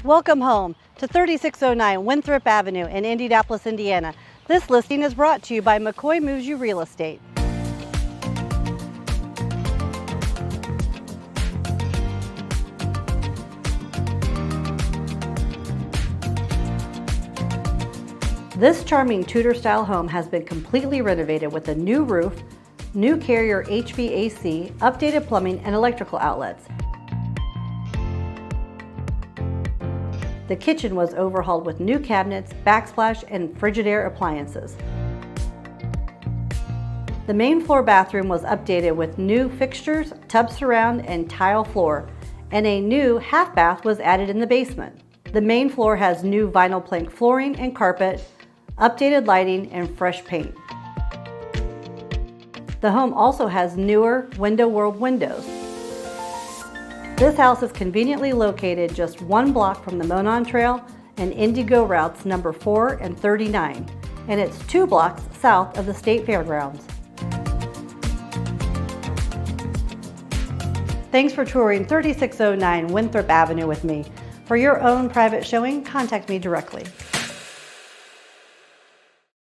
Welcome home to 3609 Winthrop Avenue in Indianapolis, Indiana. This listing is brought to you by McCoy Moves You Real Estate. This charming Tudor-style home has been completely renovated with a new roof, new Carrier HVAC, updated plumbing, and electrical outlets. The kitchen was overhauled with new cabinets, backsplash, and Frigidaire appliances. The main floor bathroom was updated with new fixtures, tub surround, and tile floor, and a new half bath was added in the basement. The main floor has new vinyl plank flooring and carpet, updated lighting, and fresh paint. The home also has newer Window World windows. This house is conveniently located just 1 block from the Monon Trail and IndyGo routes number 4 and 39, and it's 2 blocks south of the State Fairgrounds. Thanks for touring 3609 Winthrop Avenue with me. For your own private showing, contact me directly.